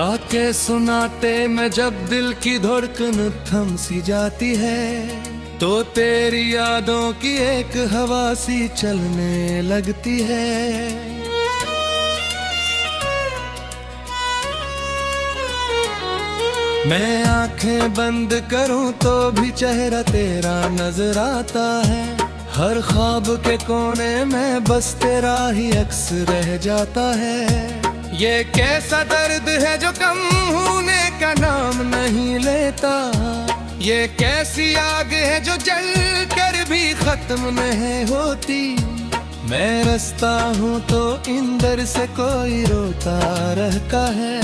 के सुनाते में जब दिल की धड़कन थम सी जाती है, तो तेरी यादों की एक हवा सी चलने लगती है। मैं आंखें बंद करूं तो भी चेहरा तेरा नजर आता है। हर ख्वाब के कोने में बस तेरा ही अक्स रह जाता है। ये कैसा दर्द है जो कम होने का नाम नहीं लेता। ये कैसी आग है जो जल कर भी खत्म नहीं होती। मैं रसता हूँ तो इंदर से कोई रोता रहता है।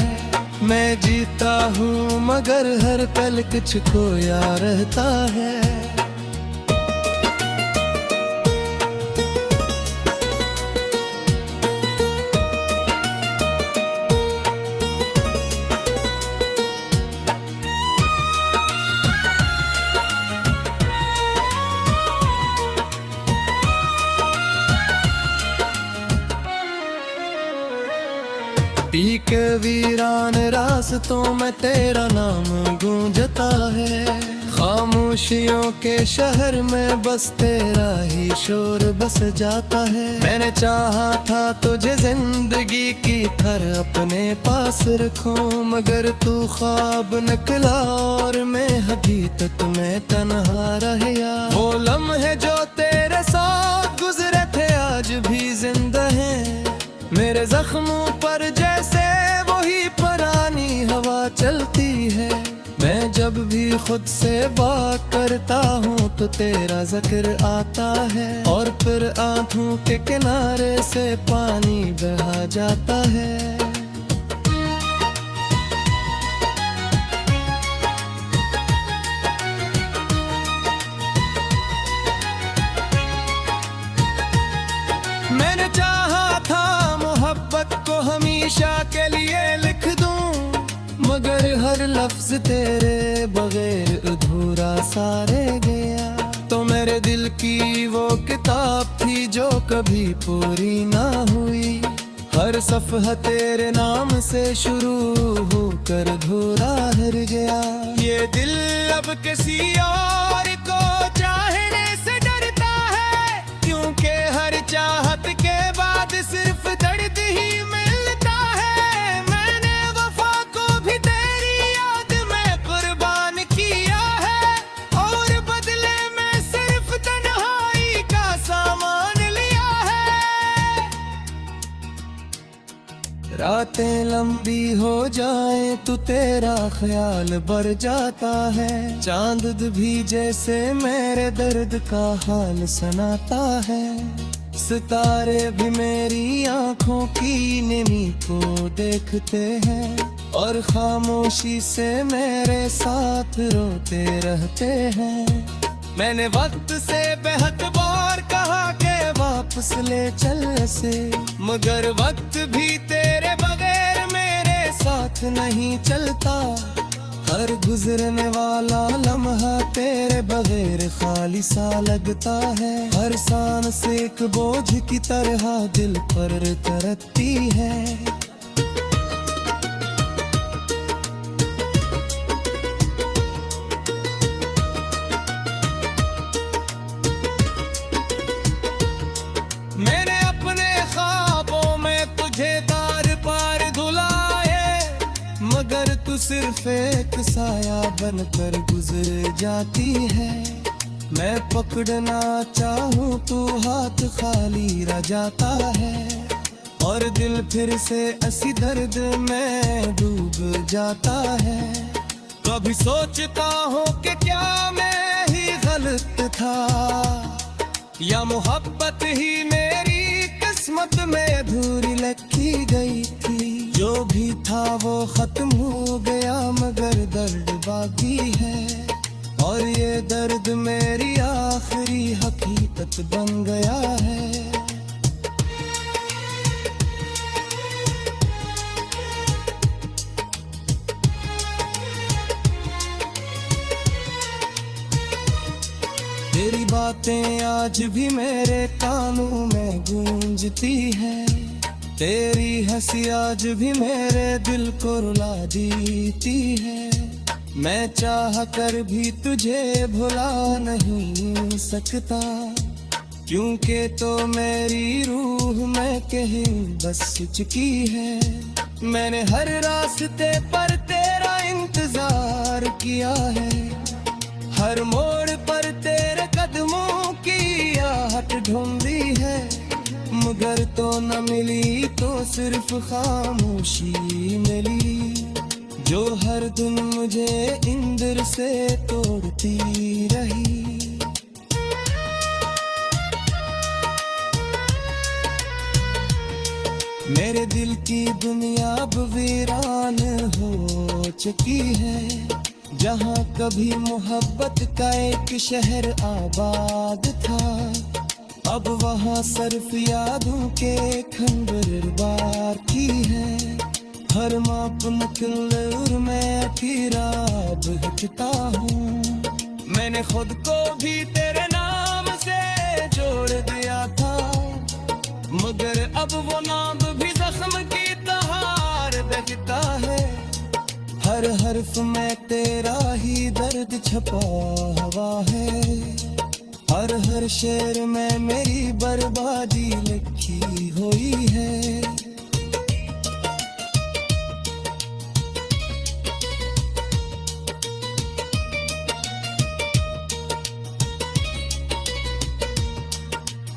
मैं जीता हूँ मगर हर पल कुछ खोया रहता है। के वीरान रास्तों में तेरा नाम गूंजता है। खामोशियों के शहर में बस तेरा ही शोर बस जाता है। मैंने चाहा था तुझे जिंदगी की तरह अपने पास रखूं, मगर तू ख्वाब निकला और मैं अभी तक मैं तन्हा रह गया। वो लम्हे जो तेरे साथ गुजरे थे आज भी जिंदा हैं मेरे जख्मों पर, जैसे वही पुरानी हवा चलती है। मैं जब भी खुद से बात करता हूँ तो तेरा जिक्र आता है, और फिर आंखों के किनारे से पानी बहा जाता है। मैंने चाहा था मोहब्बत को हमेशा के लिए लिख दूं, मगर हर लफ्ज तेरे बगैर अधूरा सा रह गया। तो मेरे दिल की वो किताब थी जो कभी पूरी ना हुई। हर सफ़हा तेरे नाम से शुरू होकर अधूरा रह गया। ये दिल अब किसी और को चाहने से डरता है, क्योंकि हर चाहत के बाद सिर्फ दर्द ही मिलता है। मैंने वफा को भी तेरी याद में कुर्बान किया है, और बदले में सिर्फ तन्हाई का सामान लिया है। रातें लंबी हो जाए तो तेरा ख्याल बढ़ जाता है। चांद भी जैसे मेरे दर्द का हाल सुनाता है। सितारे भी मेरी आंखों की नमी को देखते हैं, और खामोशी से मेरे साथ रोते रहते हैं। मैंने वक्त से बेहद बार कहा कि वापस ले चल से, मगर वक्त भी तेरे बगैर मेरे साथ नहीं चलता। हर गुजरने वाला लम्हा तेरे बगैर खाली सा लगता है। हर सांस एक बोझ की तरह दिल पर तरसती है। मैंने अपने ख्वाबों में तुझे तार पार धुलाए, मगर तू सिर्फ एक साया बनकर गुजर जाती है। मैं पकड़ना चाहूँ तो हाथ खाली रह जाता है, और दिल फिर से ऐसी दर्द में डूब जाता है। कभी सोचता हूँ कि क्या मैं ही गलत था, या मोहब्बत ही मेरी किस्मत में अधूरी लिखी गई थी। जो भी था वो खत्म हो गया, मगर दर्द बाकी है, और ये दर्द मेरी आखिरी हकीकत बन गया है। तेरी बातें आज भी मेरे कानों में गूंजती हैं, तेरी हंसी आज भी मेरे दिल को रुला देती है। मैं चाह कर भी तुझे भुला नहीं सकता, क्योंकि तो मेरी रूह में कहीं बस चुकी है। मैंने हर रास्ते पर तेरा इंतजार किया है, हर मोड़ पर तेरे कदमों की आहट ढूंढी है, मगर तो न मिली तो सिर्फ खामोशी मिली, जो हर दिन मुझे इंदर से तोड़ती रही। मेरे दिल की दुनिया अब वीरान हो चुकी है, जहाँ कभी मोहब्बत का एक शहर आबाद था, अब वहाँ सिर्फ यादों के खंडर बाकी है। हर माप नकल मैं अखीरा बहकता हूँ, मैंने खुद को भी तेरे नाम से जोड़ दिया था, मगर अब वो नाम भी जख्म की तहार दहता है। हर हर्फ में तेरा ही दर्द छपा हुआ है, हर शेर में मेरी बर्बादी लिखी हुई है।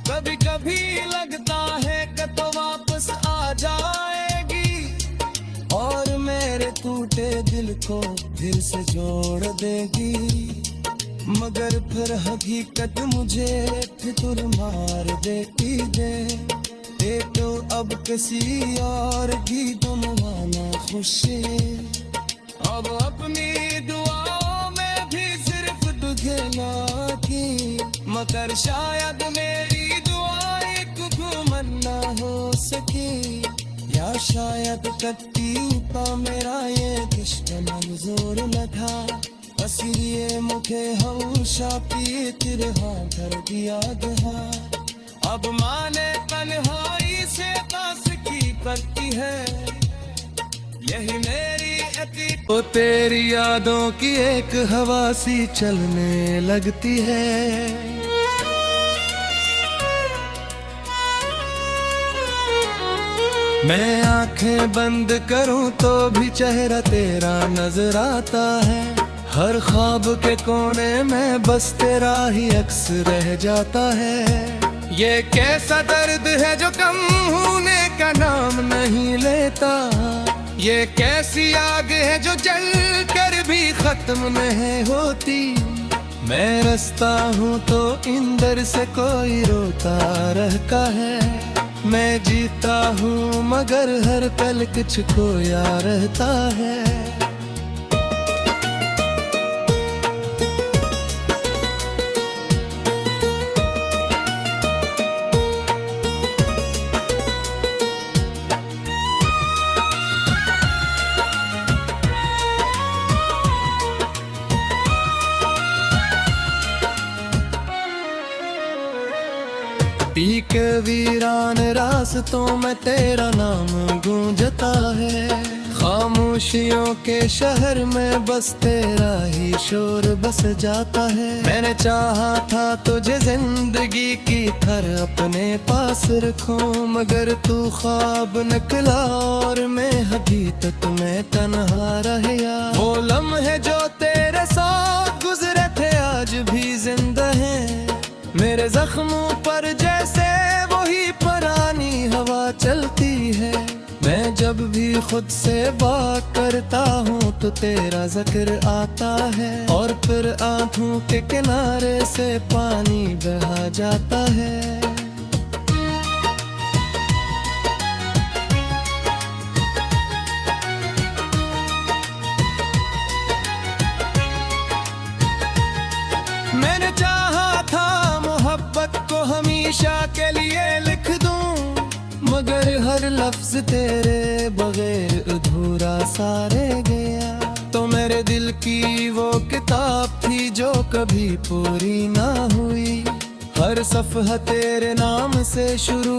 कभी कभी लगता है कि तो वापस आ जाएगी और मेरे टूटे दिल को फिर से जोड़ देगी, मगर फिर हकीकत मुझे फितुर मार देती दे तो अब किसी और की दुनिया खुशी। अब अपनी दुआओं में भी सिर्फ दुखेला की, मगर शायद मेरी दुआ एक घुमन्ना हो सके, या शायद कत्ती का मेरा ये किस्म मंजूर न था। असलिए मुखे हौशा पी तिरहा कर दिया गया, अब माने तन्हाई से दास की करती है, यही मेरी अतीत। ओ तेरी यादों की एक हवा सी चलने लगती है, मैं आंखें बंद करूं तो भी चेहरा तेरा नजर आता है, हर ख्वाब के कोने में बस तेरा ही अक्स रह जाता है। ये कैसा दर्द है जो कम होने का नाम नहीं लेता, ये कैसी आग है जो जल कर भी खत्म नहीं होती। मैं रसता हूँ तो इंदर से कोई रोता रहता है, मैं जीता हूँ मगर हर पल कुछ खोया रहता है। पीक वीरान रास्तों में तेरा नाम गूंजता है, खामोशियों के शहर में बस तेरा ही शोर बस जाता है। मैंने चाहा था तुझे जिंदगी की तरह अपने पास रखूं, मगर तू ख्वाब निकला और मैं हकीकत में तन्हा रह गया। वो लम्हे जो तेरे साथ गुजरे थे आज भी जिंदा हैं, मेरे जख्मों पर जैसे वही पुरानी हवा चलती है। मैं जब भी खुद से बात करता हूँ तो तेरा जिक्र आता है, और फिर आंखों के किनारे से पानी बहा जाता है। मैंने चाहा था मोहब्बत को हमेशा के लिए लिख दूं, मगर हर लफ्ज तेरे बगैर अधूरा सा रह गया। तो मेरे दिल की वो किताब थी जो कभी पूरी ना हुई, हर सफ़हा तेरे नाम से शुरू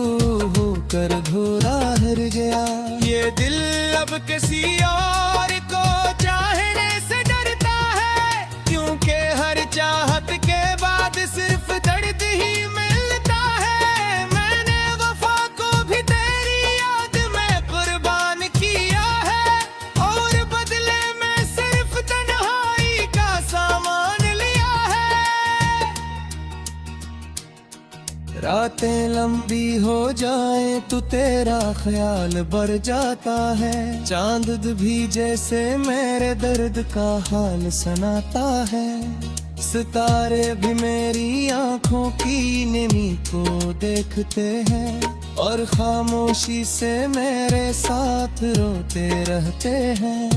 होकर धोरा हर गया। ये दिल अब किसी और को चाहने से डरता है, क्योंकि हर चाहत के बाद सिर्फ दर्द ही मिलता है। मैंने वफा को भी तेरी याद में कुर्बान किया है, और बदले में सिर्फ तन्हाई का सामान लिया है। रातें लंबी हो जाए तो तेरा ख्याल बढ़ जाता है, चांद भी जैसे मेरे दर्द का हाल सुनाता है। सितारे भी मेरी आंखों की नमी को देखते हैं, और खामोशी से मेरे साथ रोते रहते हैं।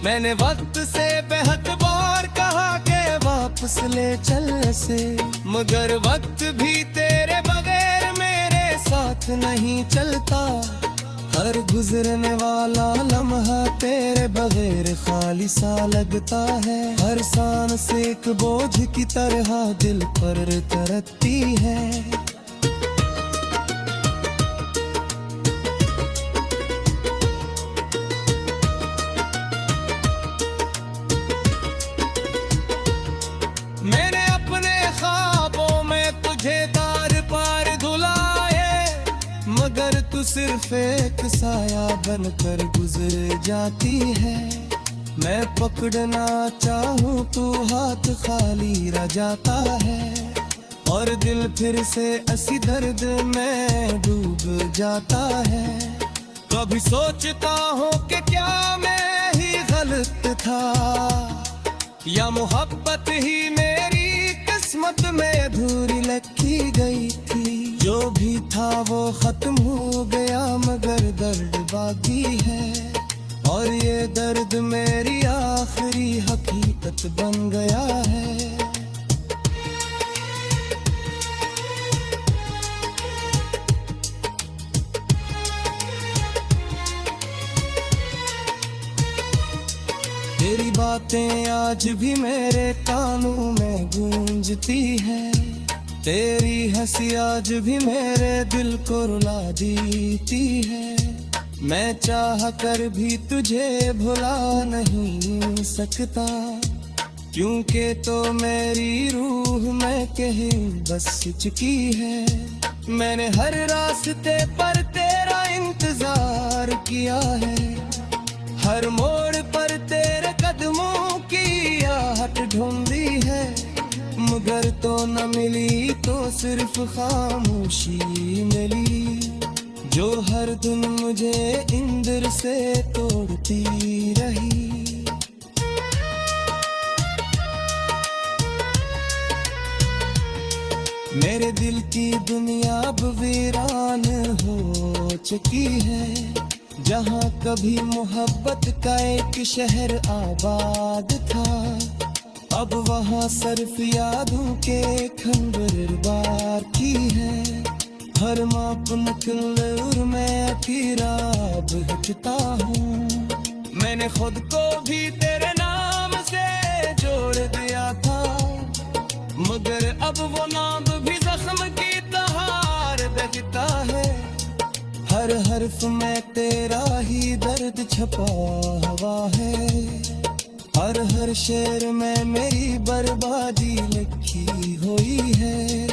मैंने वक्त से बेहद बार कहा कि वापस ले चल से, मगर वक्त भी तेरे बगैर मेरे साथ नहीं चलता। हर गुजरने वाला लम्हा तेरे बगैर खाली सा लगता है। हर सांस एक बोझ की तरह दिल पर तरसती है। मैंने अपने ख्वाबों में तुझे तार पार धुलाए, मगर तू सिर्फ एक साया बनकर गुजर जाती है। मैं पकड़ना चाहूँ तो हाथ खाली रह जाता है, और दिल फिर से ऐसी दर्द में डूब जाता है। कभी सोचता हूँ कि क्या मैं ही गलत था, या मोहब्बत ही मेरी किस्मत में अधूरी लिखी गई थी। जो भी था वो खत्म हो गया, मगर दर्द बाकी है, और ये दर्द मेरी आखिरी हकीकत बन गया है। तेरी बातें आज भी मेरे कानों में गूंजती है, तेरी हंसी आज भी मेरे दिल को रुला देती है। मैं चाह कर भी तुझे भुला नहीं सकता, क्योंकि तो मेरी रूह में कहीं बस चुकी है। मैंने हर रास्ते पर तेरा इंतजार किया है, हर मोड़ पर तेरे कदमों की आहट ढूंढी है, मगर तो न मिली तो सिर्फ खामोशी मिली, जो हर दिन मुझे इंदर से तोड़ती रही। मेरे दिल की दुनिया अब वीरान हो चुकी है, जहाँ कभी मोहब्बत का एक शहर आबाद था, अब वहाँ सिर्फ यादों के खंडर बाकी है। हर माप नकल मैं अकेला बहता हूँ, मैंने खुद को भी तेरे नाम से जोड़ दिया था, मगर अब वो नाम भी जख्म की तहार दहता है। हर हर्फ में तेरा ही दर्द छपा हुआ है, हर शेर में मेरी बर्बादी लिखी हुई है।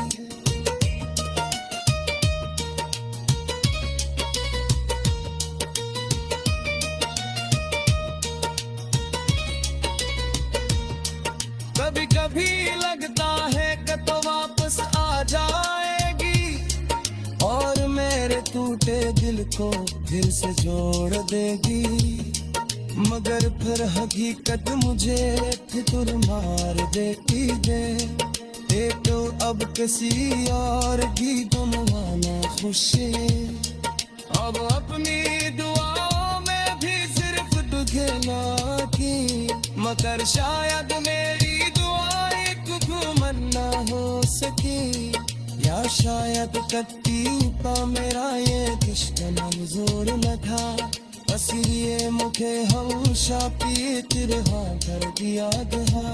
कभी कभी लगता है कि तो वापस आ जाएगी, और मेरे टूटे दिल को फिर से जोड़ देगी, मगर फिर हकीकत मुझे फिक्र मार देती है। तो अब किसी और की बनवाना खुशी, अब अपनी दुआओं में भी सिर्फ दुखेला की, मगर शायद मेरी दुआ एक घुमन्ना हो सके, या शायद कत्ती का मेरा ये किश्क मंजूर न था। बस ये मुखे हौशा पीत रहा कर दिया गया,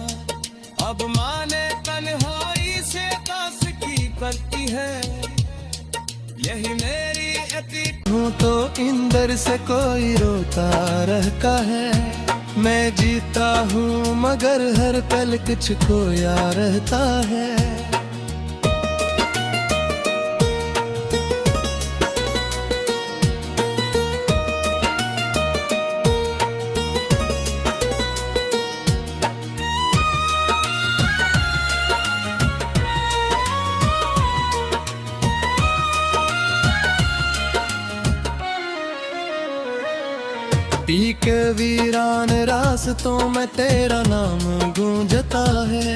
अब माने तन्हाई से कास की यही मेरी एटीट्यूड हूँ तो इंदर से कोई रोता रहता है। मैं जीता हूँ मगर हर पल कुछ खोया रहता है। पी के वीरान रास्तों में तेरा नाम गूंजता है।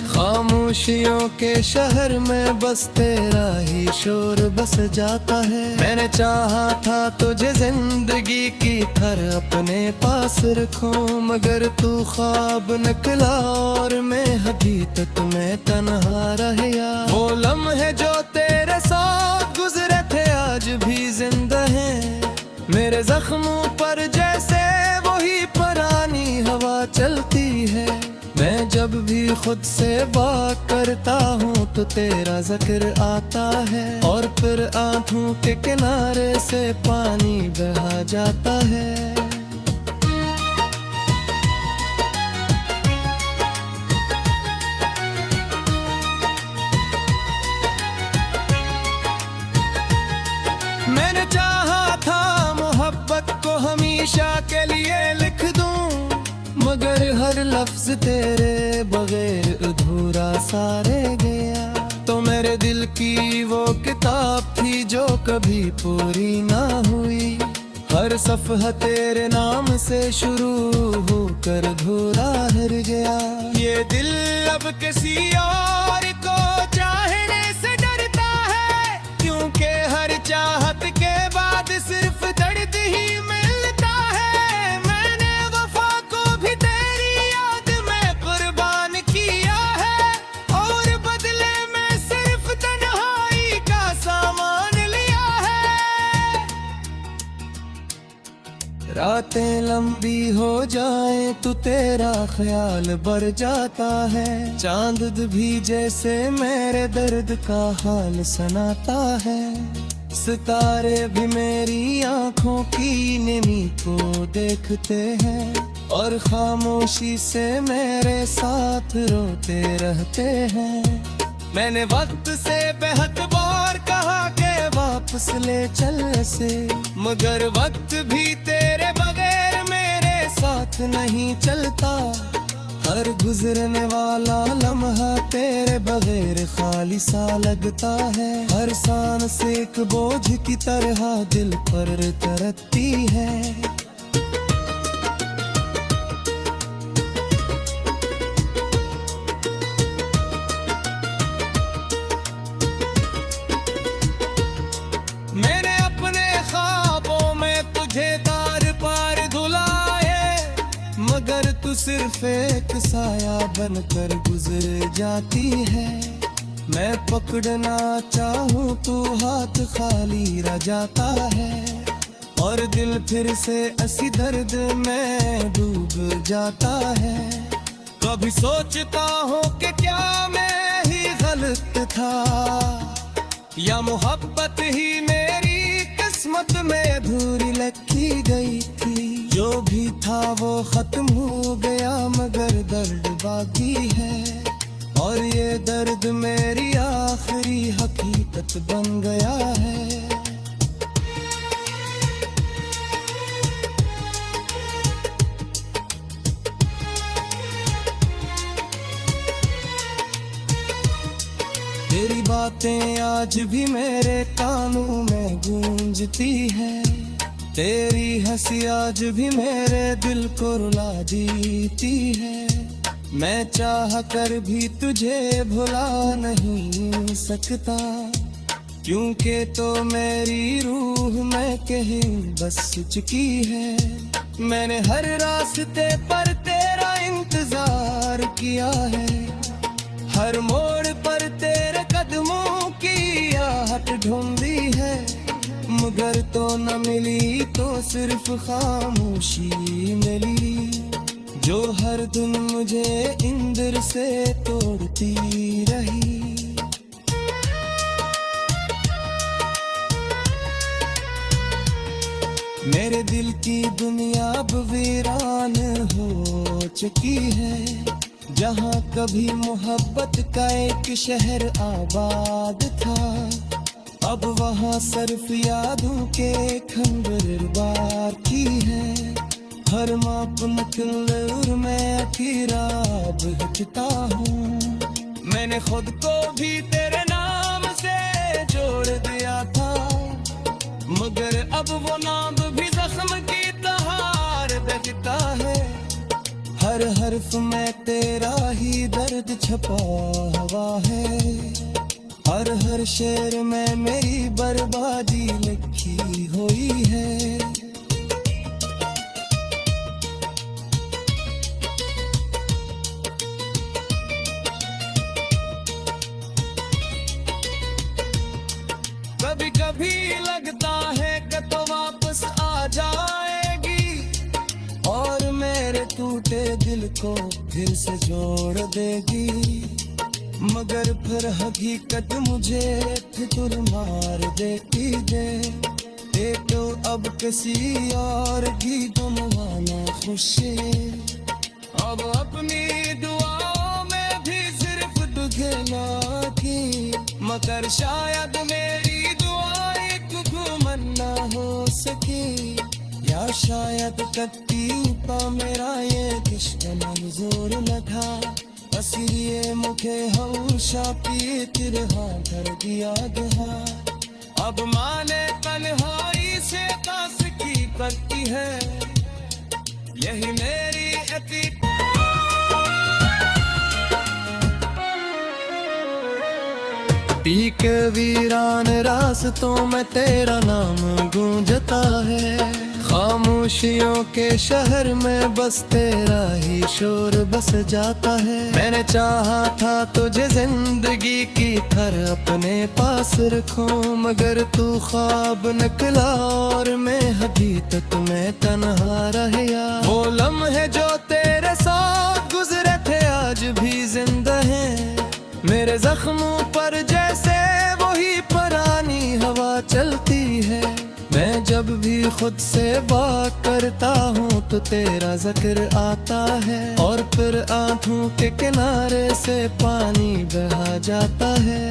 खामोशियों के शहर में बस तेरा ही शोर बस जाता है। मैंने चाहा था तुझे जिंदगी की तरह अपने पास रखूं, मगर तू ख्वाब निकला और मैं हकीकत में तन्हा रह गया। वो लम्हे जो तेरे साथ गुजरे थे आज भी जिंदा हैं मेरे जख्मों पर, जैसे वही पुरानी हवा चलती है। मैं जब भी खुद से बात करता हूँ तो तेरा जिक्र आता है, और फिर आंखों के किनारे से पानी बहा जाता है। मैंने चाहा था मोहब्बत को हमेशा के लिए लिख दूं, मगर हर लफ्ज तेरे बगैर अधूरा सा रह गया। तो मेरे दिल की वो किताब थी जो कभी पूरी ना हुई, हर सफ़हा तेरे नाम से शुरू होकर अधूरा रह गया। ये दिल अब किसी और को चाहने से डरता है, क्योंकि हर चाहत के बाद सिर्फ दर्द ही मिलता है। मैंने वफा को भी तेरी याद में कुर्बान किया है, और बदले में सिर्फ तन्हाई का सामान लिया है। रातें लंबी हो जाएं तो तेरा ख्याल बढ़ जाता है, चांद भी जैसे मेरे दर्द का हाल सुनाता है। सितारे भी मेरी आंखों की नमी को देखते हैं, और खामोशी से मेरे साथ रोते रहते हैं। मैंने वक्त से बेहद बार कहा कि वापस ले चल से, मगर वक्त भी तेरे बगैर मेरे साथ नहीं चलता। हर गुजरने वाला लम्हा तेरे बगैर खाली सा लगता है, हर सांस एक बोझ की तरह दिल पर तरसती है। मैंने अपने ख्वाबों में तुझे तार पार धुलाए, मगर तू सिर्फ एक साया बनकर गुजर जाती है। मैं पकड़ना चाहूँ तो हाथ खाली रह जाता है, और दिल फिर से ऐसी दर्द में डूब जाता है। कभी सोचता हूँ कि क्या मैं ही गलत था, या मोहब्बत ही मेरी किस्मत में अधूरी लिखी गई थी। जो भी था वो खत्म हो गया, मगर दर्द बाकी है, और ये दर्द मेरी आखिरी हकीकत बन गया है। तेरी बातें आज भी मेरे कानों में गूंजती है, तेरी हंसी आज भी मेरे दिल को रुला देती है। मैं चाह कर भी तुझे भुला नहीं सकता, क्योंकि तो मेरी रूह में कहीं बस चुकी है। मैंने हर रास्ते पर तेरा इंतजार किया है, हर मोड़ पर तेरे कदमों की आहट ढूंढी है, मगर तो न मिली तो सिर्फ खामोशी मिली, जो हर दिन मुझे इंदर से तोड़ती रही। मेरे दिल की दुनिया अब वीरान हो चुकी है। जहाँ कभी मोहब्बत का एक शहर आबाद था, अब वहाँ सिर्फ यादों के खंडर बाकी है। हर माप नकल मैं अकेला अब हिचता हूँ। मैंने खुद को भी तेरे नाम से जोड़ दिया था, मगर अब वो नाम भी जख्म की तहार बहता है। हर हर्फ में तेरा ही दर्द छपा हुआ है, हर शेर में मेरी बर्बादी लिखी हुई है। कभी कभी लगता है कि तो वापस आ जाएगी और मेरे टूटे दिल को फिर से जोड़ देगी, मगर फिर हकीकत मुझे फिक्र मार देती है। तो अब किसी और की बनवाना खुशी, अब अपनी दुआओं में भी सिर्फ दुखेला की, मगर शायद मेरी दुआ एक घुमन्ना हो सके, या शायद कत्ती पा मेरा ये किश्क मंजूर लगा। असलिए मुखे हौशा पी तिरहा कर दिया गया। अब माने तन्हाई से कास की करती है, यही मेरी अतीत। के वीरान रास्तों में तेरा नाम गूंजता है। खामोशियों के शहर में बस तेरा ही शोर बस जाता है। मैंने चाहा था तुझे जिंदगी की तरह अपने पास रखूं, मगर तू ख्वाब निकला और मैं अभी तक मैं तन्हा रह गया। वो लम्हे जो तेरे साथ गुजरे थे आज भी जिंदा हैं मेरे जख्मों पर, जैसे वही पुरानी हवा चलती है। मैं जब भी खुद से बात करता हूँ तो तेरा जिक्र आता है, और फिर आंखों के किनारे से पानी बहा जाता है।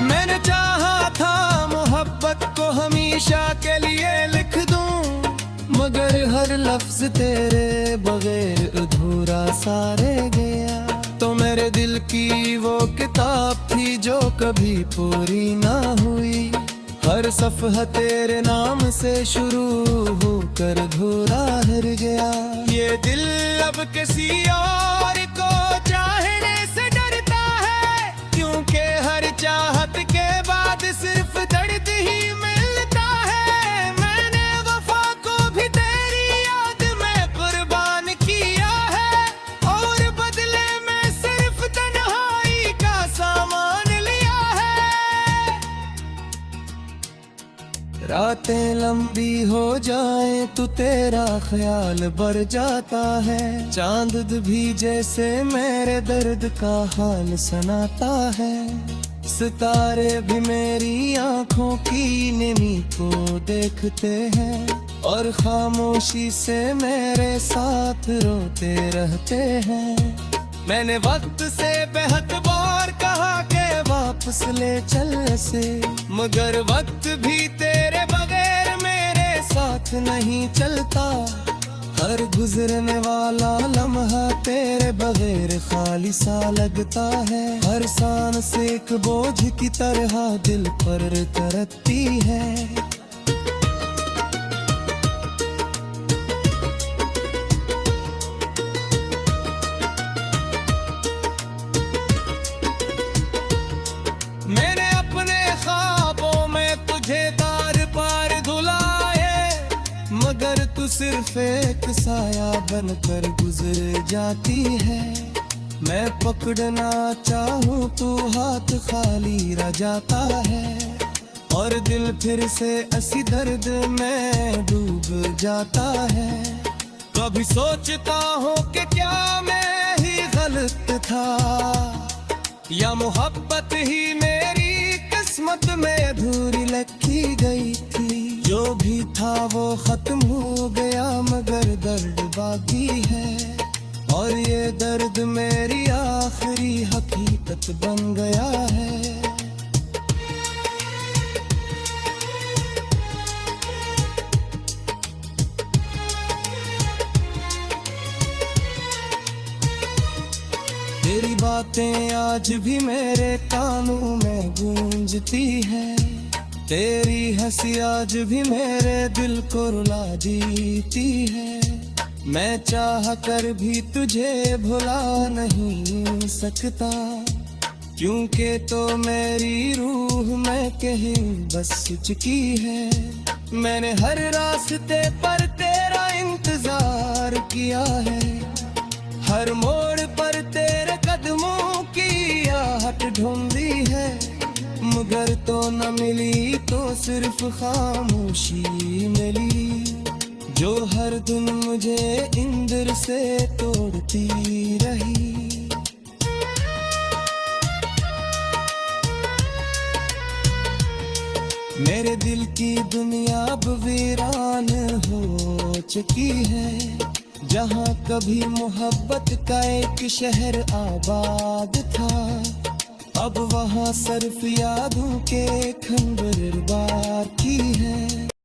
मैंने चाहा था मोहब्बत को हमेशा के लिए लिख दूं, मगर हर लफ्ज तेरे बगैर अधूरा सा रह गया। तो मेरे दिल की वो किताब थी जो कभी पूरी ना हुई, हर सफ़हा तेरे नाम से शुरू होकर अधूरा रह गया। ये दिल अब किसी और को चाहने से डरता है, क्योंकि हर चाहत के बाद सिर्फ दर्द ही मिलता है। मैंने वफा को भी तेरी याद में कुर्बान किया है, और बदले में सिर्फ तन्हाई का सामान लिया है। रातें लंबी हो जाए तो तेरा ख्याल बढ़ जाता है, चांद भी जैसे मेरे दर्द का हाल सुनाता है। सितारे भी मेरी आंखों की नमी को देखते हैं, और खामोशी से मेरे साथ रोते रहते हैं। मैंने वक्त से बेहद बार कहा कि वापस ले चल से, मगर वक्त भी तेरे बगैर मेरे साथ नहीं चलता। हर गुजरने वाला लम्हा तेरे बगैर खाली सा लगता है, हर सांस एक बोझ की तरह दिल पर तरसती है। मैंने अपने ख्वाबों में तुझे तार पार धुलाए, मगर तू सिर्फ एक साया बनकर गुजर जाती है। मैं पकड़ना चाहूँ तो हाथ खाली रह जाता है, और दिल फिर से ऐसी दर्द में डूब जाता है। कभी सोचता हूँ कि क्या मैं ही गलत था, या मोहब्बत ही मेरी किस्मत में अधूरी लिखी गई थी। जो भी था वो खत्म हो गया मगर दर्द बाकी है, और ये दर्द मेरी आखिरी हकीकत बन गया है। तेरी बातें आज भी मेरे कानों में गूंजती हैं, तेरी हंसी आज भी मेरे दिल को रुला देती है। मैं चाह कर भी तुझे भुला नहीं सकता, क्योंकि तो मेरी रूह में कहीं बस चुकी है। मैंने हर रास्ते पर तेरा इंतजार किया है, हर मोड़ पर तेरे कदमों की आहट ढूंढी है, मगर तो न मिली तो सिर्फ खामोशी मिली, जो हर दिन मुझे इंदर से तोड़ती रही। मेरे दिल की दुनिया अब वीरान हो चुकी है, जहाँ कभी मोहब्बत का एक शहर आबाद था, अब वहाँ सिर्फ यादों के खंडर